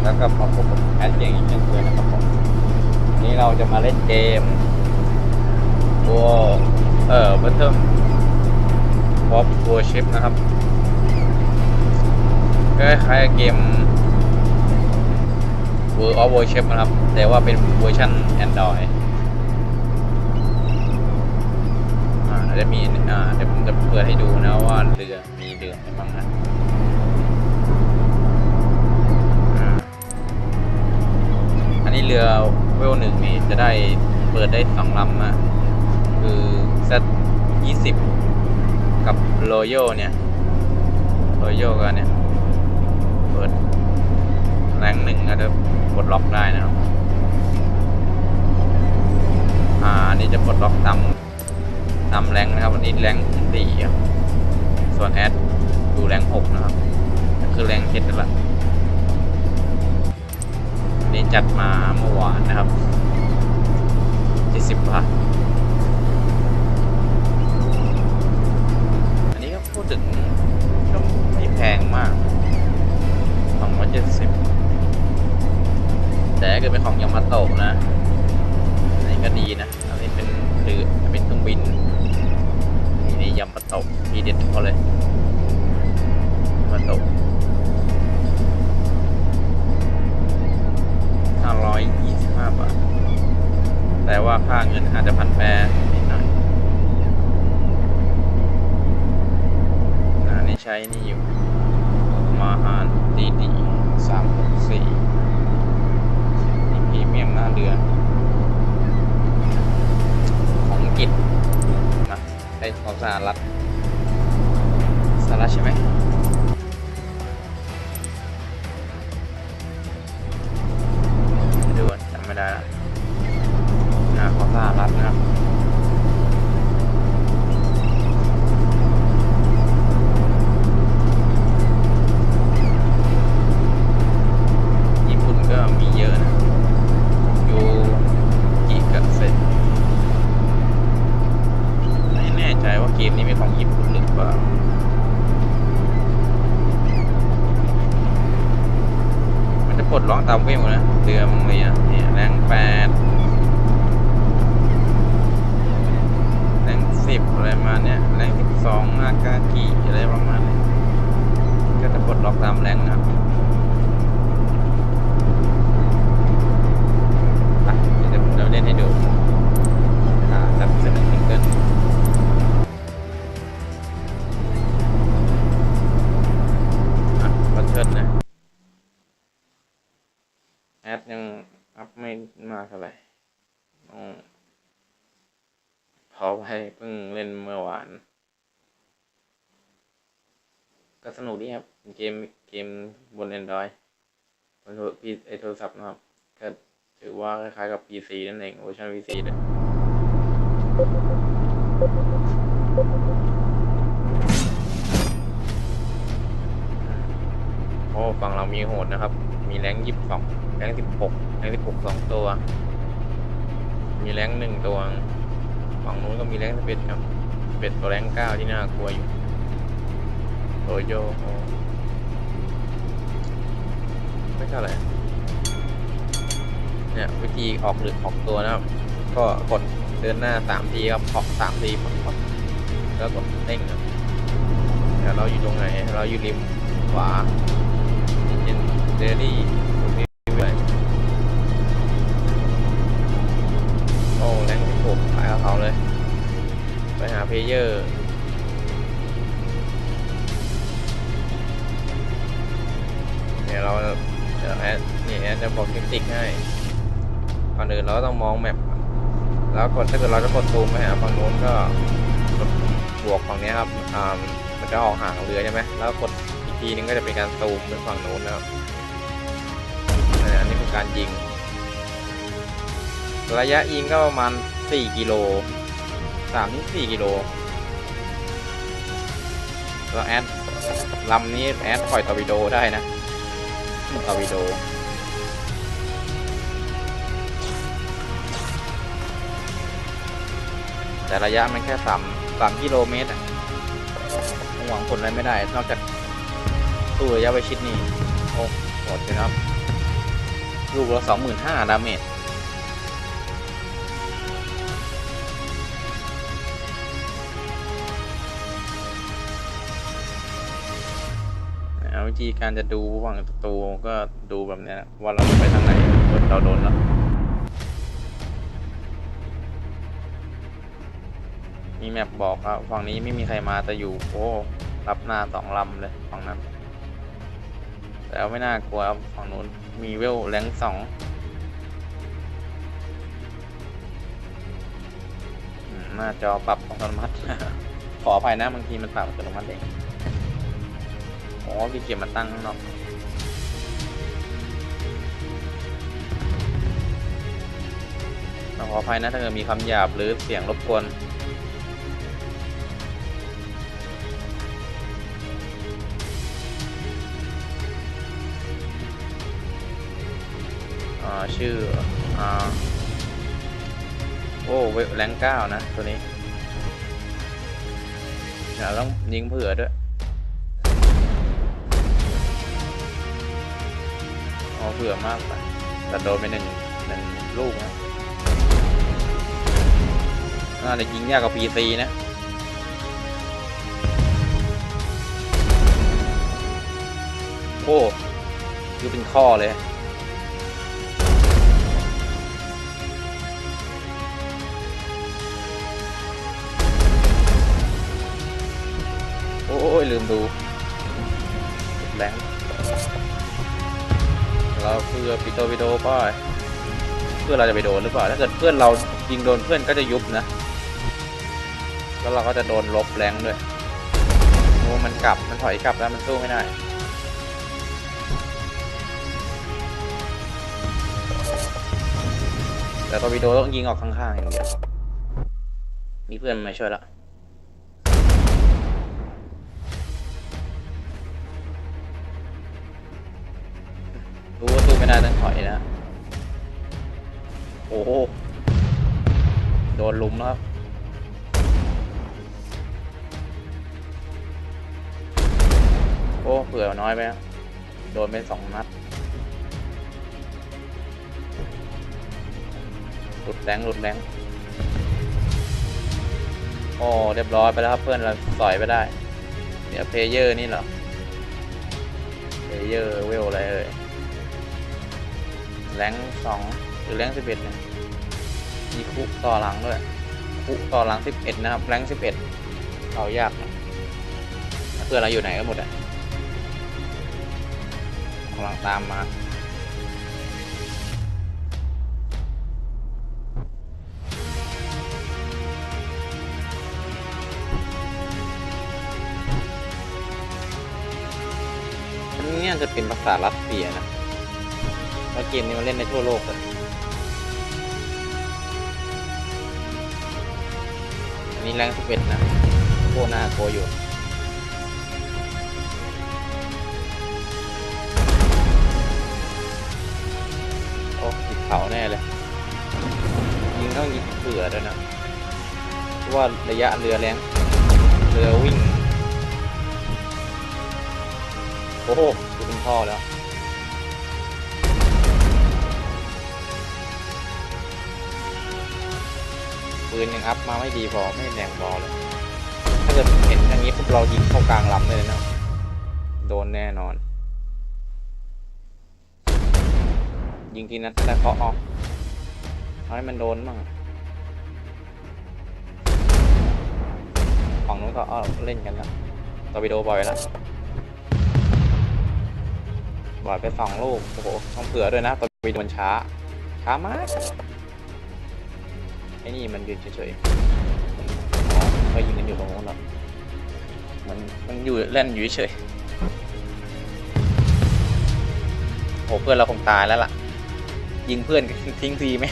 แล้วก็มาพบกับแอดเกมอีกเช่นเคยนะครับผมวันนี้เราจะมาเล่นเกมตัวบัตเทิลวอร์ชิปนะครับคล้ายๆเกม World of Warship นะครับแต่ว่าเป็นเวอร์ชัน Android จะมีเดี๋ยวผมจะเปิดให้ดูนะว่าเรือมีเรืออะไรบ้างนะอันนี้เรือเวล1นี่จะได้เปิดได้2 ลำนะคือ Z20 กับ Royal เนี่ย Royal กันเนี่ยเปิดแรง1ก็จะปลดล็อกได้นะครับอันนี้จะปลดล็อกต่ำแรงนะครับวันนี้แรง4ครับส่วนแอดดูแรง6นะครับคือแรง7นั่นแหละนี่จัดมาเมื่อวานนะครับ70 บาทอันนี้ก็พูดถึงก็ไม่แพงมาก270แต่ก็เป็นของยามาโตะนะอันนี้ก็ดีนะอันนี้เป็นเครื่องบินนี่ยามาโตะทีเด็ดเขาเลยยามาโตะ525 บาทแต่ว่าค่าเงินอาจจะพันแปรนิดหน่อยนี่ใช้นี่อยู่มาหารดี364นี่พรีเมียมหน้าเรือของอังกฤษนะได้ของสหรัฐใช่ไหมดูจำไม่ได้ละของสหรัฐนะครับญี่ปุ่นก็มีเยอะนะอยู่กี่เปอร์เซ็นต์ไม่แน่ใจว่าเกมนี้เป็นของญี่ปุ่นหรือเปล่ามันจะปลดล็อกตามเวลนะเรือมึงเลยเนี่ยแรง8แรง10อะไรมาเนี่ยแรง12นากากิอะไรประมาณนี้ก็จะปลดล็อกตามแรงนะครับเดี๋ยวเราเล่นให้ดูจับเส้นซิงเกิลบัตเทิลนะแอดยังอัพไม่มาเท่าไหร่พอไปเพิ่งเล่นเมื่อวานก็สนุกดีครับเกมบน Android บนโทรศัพท์นะครับก็ถือว่าคล้ายๆกับ PC นั่นเองเวอร์ชัน PC เลยโอ้ฝั่งเรามีโหดนะครับมีแรง22แรง16แรง16 2 ตัวมีแรง1 ตัวฝั่งนู้นก็มีแรง11ครับเป็ดตัวแรง9ที่น่ากลัวอยู่โรโยไม่เท่าไหร่เนี่ยวิธีออกตัวนะครับก็กดเดินหน้า3 ทีครับออก3 ทีปั๊บแล้วกดเร่งครับเดี๋ยวเราอยู่ตรงไหนเราอยู่ริมขวาเป็นเดลี่ตรงนี้เลยโอ้แรง16ขายเขาเลยไปหาเพลเยอร์เนี่ยเราแอดจะบอกเทคนิคให้ก่อนอื่นเราต้องมองแมปแล้วถ้าเกิดเราจะกดซูมไปหาฝั่งโน้นก็กดบวกฝั่งนี้ครับมันจะออกห่างเรือใช่ไหมแล้วกดอีกทีนึงก็จะเป็นการซูมไปฝั่งโน้นนะครับอันนี้คือการยิงระยะยิงก็ประมาณ4 กิโล3-4 กิโลแล้วแอดลำนี้แอดปล่อยตอร์ปิโดได้นะตอร์ปิโดแต่ระยะมันแค่3 กิโลเมตรหวังผลอะไรไม่ได้นอกจากตู้ระยะประชิดนี่โอ้โหดเลยครับ ลูกละ25,000ดาเมจวิธีการจะดูฝั่งศัตรูก็ดูแบบนี้นะว่าเราไปทางไหนเราโดนแล้วมีแมปบอกครับฝั่งนี้ไม่มีใครมาแต่อยู่โอ้รับหน้า2 ลำเลยฝั่งนั้นแต่ไม่น่ากลัวฝั่งนู้นมีเวลแรง2หน้าจอปรับอัตโนมัติ ขออภัยนะบางทีมันปรับอัตโนมัติเองอ๋อพี่เกียร์มาตั้งข้างนอกขออภัยนะถ้าเกิดมีคำหยาบหรือเสียงรบกวนชื่อโอ้แรง9นะตัวนี้เดี๋ยวต้องยิงเผื่อด้วยเผื่อมากไปแต่โดนไปหนึ่งลูกนะน่าจะยิงยากกว่า PC นะโอ้คือเป็นข้อเลยโอ้ยลืมดูแรงเราเพื่อปิดตัววิดีโอก็เพื่อเราจะไปโดนหรือเปล่าถ้าเกิดเพื่อนเรายิงโดนเพื่อนก็จะยุบนะแล้วเราก็จะโดนลบแรงด้วยโอ้มันกลับมันถอยกลับแล้วมันสู้ไม่ได้แต่ตัววิดีโอต้องยิงออกข้างๆอย่างเดียวมีเพื่อนมาช่วยละรู้ว่าสู้ไม่ได้ต้องถอยนะโอ้โหโดนลุมแล้วครับโอ้เผื่อน้อยไปโดนไป2 นัดหลุดแรงโอ้เรียบร้อยไปแล้วครับเพื่อนเราสอยไปได้เดี๋ยวเพลเยอร์นี่เหรอเพลเยอร์เวลอะไรเอ่ยแรง2หรือแรง11เนี่ยมีคุต่อหลังด้วยคุต่อหลัง11นะครับแรง11เอายากนะเพื่อนเราอยู่ไหนก็หมดอ่ะกำลังตามมาเนี่ยจะเป็นภาษารัสเซียนะเพราะเกมนี้มันเล่นในทั่วโลกเลยอันนี้แรง11นะโคหน้าโคอยู่โอ้ติดเขาแน่เลยยิงต้องยิงเผื่อด้วยนะเพราะว่าระยะเรือแรงเรือวิ่งโอ้โหดูเป็นพ่อแล้วปืนยังอัพมาไม่ดีพอไม่แรงพอเลยถ้าเกิดเห็นอย่างนี้พวกเรายิงเข้ากลางลำเลยนะโดนแน่นอนยิงทีนั้นได้เคาะออกเอาให้มันโดนบ้างฝั่งนู้นก็เล่นกันแล้วตอร์ปิโดบ่อยแล้วบ่อยไป2 ลูกโอ้โหต้องเผื่อด้วยนะตอร์ปิโดมันช้ามากไอ้นี่มันยืนเฉยๆก็ยิงกันอยู่ตรงนู้นหรอกมันอยู่เล่นอยู่เฉยโอ้เพื่อนเราคงตายแล้วล่ะยิงเพื่อนทิ้งฟรีไหม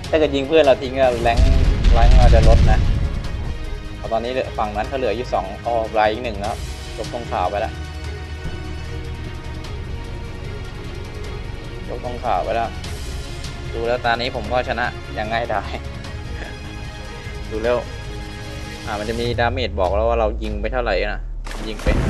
ถ้าเกิดยิงเพื่อนเราทิ้งแรงเราจะลดนะตอนนี้ฝั่งนั้นเขาเหลืออยู่2รายอีก1แล้วจบตรงข่าวไปแล้วจบตรงข่าวไปแล้วดูแล้วตอนนี้ผมก็ชนะอย่างง่ายดาย ดูแล้วมันจะมีดาเมจบอกแล้วว่าเรายิงไปเท่าไหร่นะยิงไป500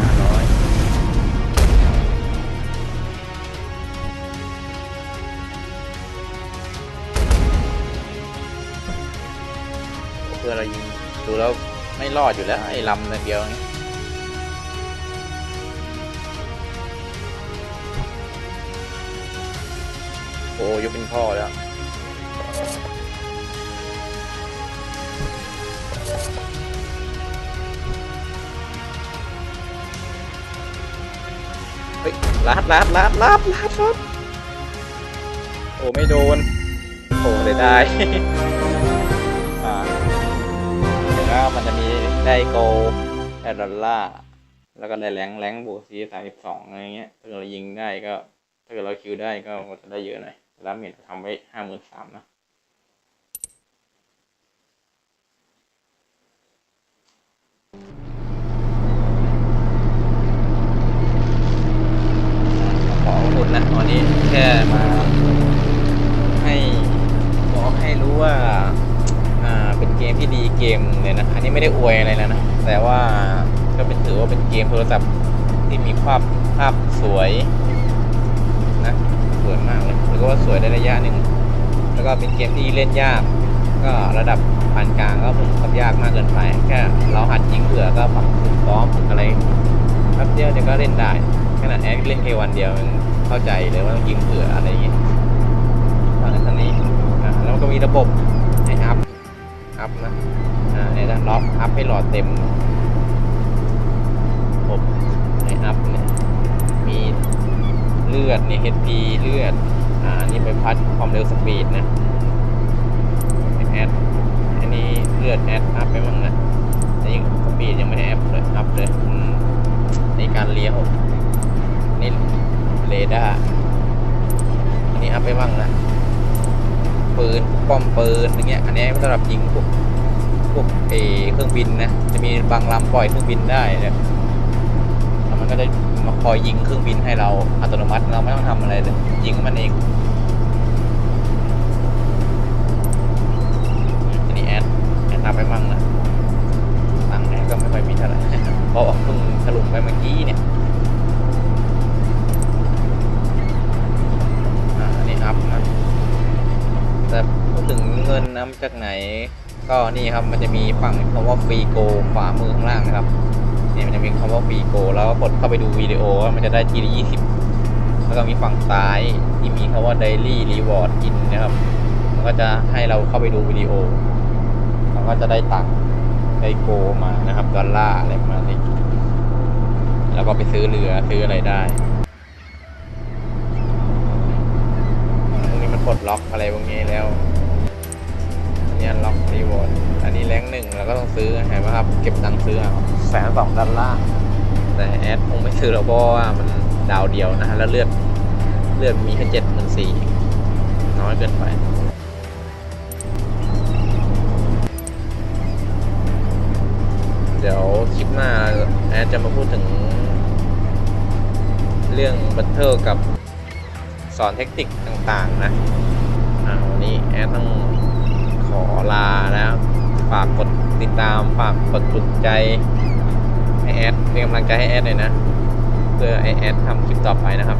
พื่อนเรายิงดูแล้วไม่รอดอยู่แล้วไอ้ลำนั่นเดียวนี้โอ้ยกเป็นพ่อแล้วเฮ้ยลัดโอ้ไม่โดนโอ้เสียดาย แล้วมันจะมีได้โกได้ดอลลาร์แล้วก็ได้แรงบวก42อะไรเงี้ยถ้าเรายิงได้ก็ถ้าเกิดเราคิวได้ก็จะได้เยอะหน่อยแล้วเมจทำไว้53,000นะขอหมดนะวันนี้แค่มาให้บอกให้รู้ว่าเป็นเกมที่ดีเกมเลยนะอันนี้ไม่ได้อวยอะไรแล้วนะแต่ว่าก็เป็นถือว่าเป็นเกมโทรศัพท์ที่มีภาพสวยนะสวยมากเลยหรือว่าสวยในระยะหนึ่งแล้วก็เป็นเกมที่เล่นยากก็ระดับปานกลางก็ผมกับยากมากเกินไปแค่เราหัดยิงเผื่อก็ปรับฝึกซ้อมฝึกอะไรแป๊บเดียวก็เล่นได้ขนาดแอดเล่นแค่วันเดียวมันเข้าใจเลยว่าต้องยิงเผื่ออะไรอย่างเงี้ยตอนนี้แล้วก็มีระบบให้อัพนะเนี่ยนะล็อกอัพให้หลอดเต็มผมให้อัพเนี่ยมีเลือดเนี่ย HP เลือดนี่ไปพัดความเร็วสปีดนะแอดอันนี้เลือดแอดอัพไปมั่งนะแต่ยังสปีดยังไม่ได้อัพเลยในการเลี้ยวนี่เรดาร์อันนี้อัพไปมั่งนะปืนป้อมปืนอย่างเงี้ยอันนี้สำหรับยิงพวกเครื่องบินนะจะมีบางลำปล่อยเครื่องบินได้เนี่ยแล้วมันก็จะมาคอยยิงเครื่องบินให้เราอัตโนมัติเราไม่ต้องทำอะไรเลยยิงมันเองอันนี้แอดอัพไปมั่งนะตังค์แอดก็ไม่ค่อยมีเท่าไหร่เพราะเพิ่งถลุงไปเมื่อกี้เนี่ยอันนี้อัพนะแต่พูดถึงเงินนำจากไหนก็นี่ครับมันจะมีฝั่งคำว่าฟรีโกขวามือข้างล่างนะครับเนี่ยมันจะมีคำว่าฟรีโกแล้วก็กดเข้าไปดูวิดีโอมันจะได้ทีละ20แล้วก็มีฝั่งซ้ายที่มีคำว่า Daily Reward In นะครับมันก็จะให้เราเข้าไปดูวิดีโอมันก็จะได้ตังค์ได้โกมานะครับดอลลาร์อะไรประมาณนี้แล้วก็ไปซื้อเรือซื้ออะไรได้ตรงนี้มันปลดล็อกอะไรพวกนี้แล้วเนี่ยล็อกรีวอร์ดอันนี้แรงหนึ่งแล้วก็ต้องซื้อเห็นไหมครับเก็บตังค์ซื้อ120,000 แต่แอดคงไม่ซื้อหรอกเพราะว่ามันดาวเดียวนะแล้วเลือดมีแค่74,000น้อยเกินไปเดี๋ยวคลิปหน้าแอดจะมาพูดถึงเรื่องบัตเทิลกับสอนเทคนิคต่างๆนะวันนี้แอดต้องขอลาแล้วฝากกดติดตามฝากกดถูกใจให้แอดเป็นกำลังใจให้แอดหน่อยนะเพื่อไอแอดทำคลิปต่อไปนะครับ